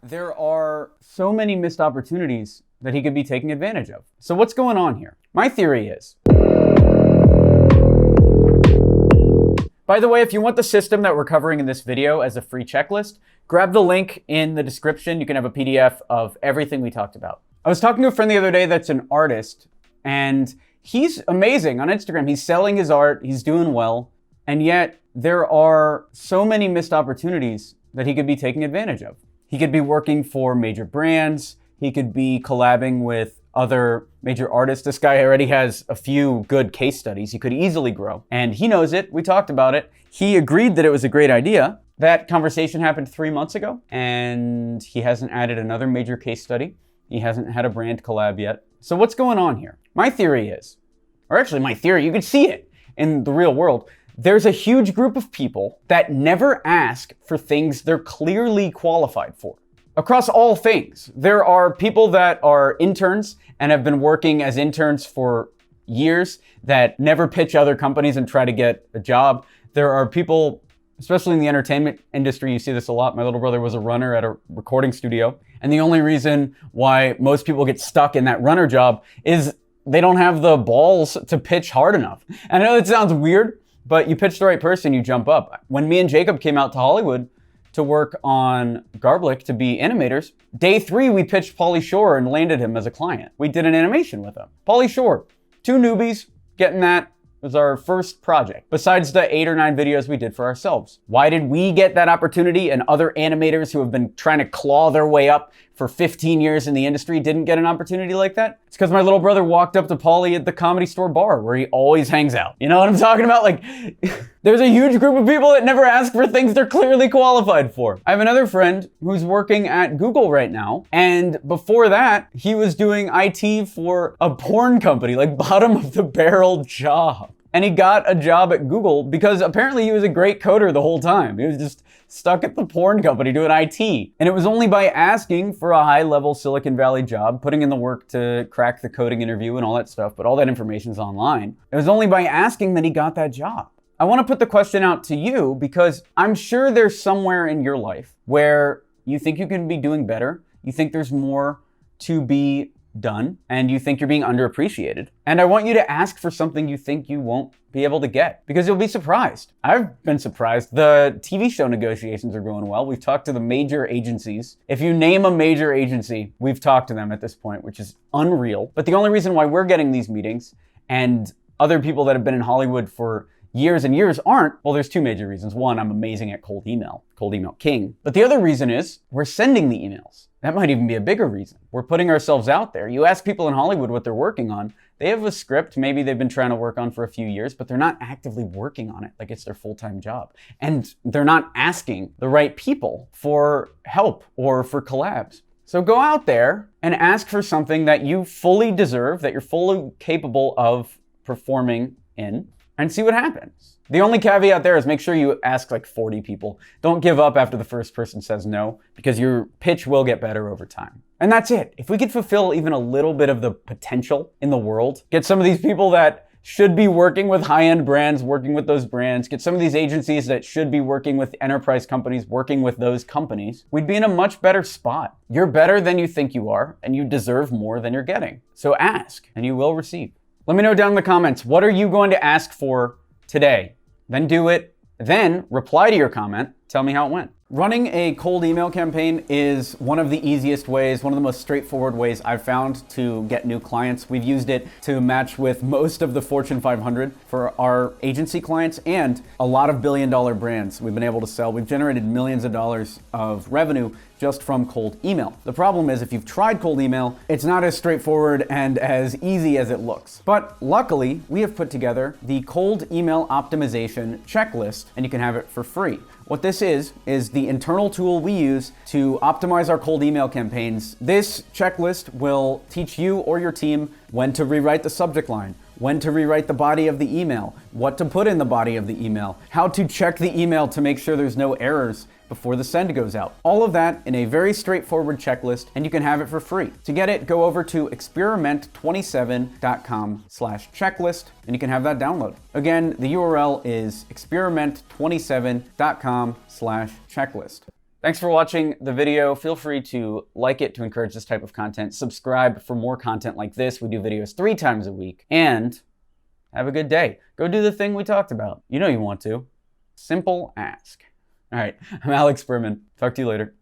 there are so many missed opportunities that he could be taking advantage of. So what's going on here? My theory is, by the way, if you want the system that we're covering in this video as a free checklist, grab the link in the description. You can have a PDF of everything we talked about. I was talking to a friend the other day that's an artist, and he's amazing on Instagram. He's selling his art, he's doing well, and yet there are so many missed opportunities that he could be taking advantage of. He could be working for major brands. He could be collabing with other major artists. This guy already has a few good case studies. He could easily grow. And he knows it. We talked about it. He agreed that it was a great idea. That conversation happened 3 months ago, and he hasn't added another major case study. He hasn't had a brand collab yet. So what's going on here? My theory is, or actually my theory, you can see it in the real world. There's a huge group of people that never ask for things they're clearly qualified for. Across all things, there are people that are interns and have been working as interns for years that never pitch other companies and try to get a job. There are people, especially in the entertainment industry, you see this a lot. My little brother was a runner at a recording studio. And the only reason why most people get stuck in that runner job is they don't have the balls to pitch hard enough. And I know it sounds weird, but you pitch the right person, you jump up. When me and Jacob came out to Hollywood to work on Garblick to be animators, day 3 we pitched Pauly Shore and landed him as a client. We did an animation with him. Pauly Shore, 2 newbies, getting that was our first project, besides the 8 or 9 videos we did for ourselves. Why did we get that opportunity and other animators who have been trying to claw their way up for 15 years in the industry didn't get an opportunity like that? It's because my little brother walked up to Pauly at the Comedy Store bar where he always hangs out. You know what I'm talking about? Like, there's a huge group of people that never ask for things they're clearly qualified for. I have another friend who's working at Google right now, and before that, he was doing IT for a porn company, like bottom of the barrel job. And he got a job at Google because apparently he was a great coder the whole time. He was just stuck at the porn company doing IT. And it was only by asking for a high-level Silicon Valley job, putting in the work to crack the coding interview and all that stuff, but all that information's online. It was only by asking that he got that job. I want to put the question out to you because I'm sure there's somewhere in your life where you think you can be doing better, you think there's more to be done, and you think you're being underappreciated. And I want you to ask for something you think you won't be able to get, because you'll be surprised. I've been surprised. The TV show negotiations are going well. We've talked to the major agencies. If you name a major agency, we've talked to them at this point, which is unreal. But the only reason why we're getting these meetings and other people that have been in Hollywood for years and years aren't, well, there's 2 major reasons. One, I'm amazing at cold email king. But the other reason is we're sending the emails. That might even be a bigger reason. We're putting ourselves out there. You ask people in Hollywood what they're working on. They have a script maybe they've been trying to work on for a few years, but they're not actively working on it like it's their full-time job. And they're not asking the right people for help or for collabs. So go out there and ask for something that you fully deserve, that you're fully capable of performing in, and see what happens. The only caveat there is make sure you ask like 40 people. Don't give up after the first person says no, because your pitch will get better over time. And that's it. If we could fulfill even a little bit of the potential in the world, get some of these people that should be working with high-end brands, working with those brands, get some of these agencies that should be working with enterprise companies, working with those companies, we'd be in a much better spot. You're better than you think you are, and you deserve more than you're getting. So ask, and you will receive. Let me know down in the comments, what are you going to ask for today? Then do it, then reply to your comment, tell me how it went. Running a cold email campaign is one of the easiest ways, one of the most straightforward ways I've found to get new clients. We've used it to match with most of the Fortune 500 for our agency clients and a lot of billion-dollar brands we've been able to sell. We've generated millions of dollars of revenue just from cold email. The problem is if you've tried cold email, it's not as straightforward and as easy as it looks. But luckily, we have put together the cold email optimization checklist, and you can have it for free. What this is the internal tool we use to optimize our cold email campaigns. This checklist will teach you or your team when to rewrite the subject line, when to rewrite the body of the email, what to put in the body of the email, how to check the email to make sure there's no errors before the send goes out. All of that in a very straightforward checklist, and you can have it for free. To get it, go over to experiment27.com/checklist, and you can have that download. Again, the URL is experiment27.com/checklist. Thanks for watching the video. Feel free to like it to encourage this type of content. Subscribe for more content like this. We do videos 3 times a week. And have a good day. Go do the thing we talked about. You know you want to. Simple ask. All right, I'm Alex Berman. Talk to you later.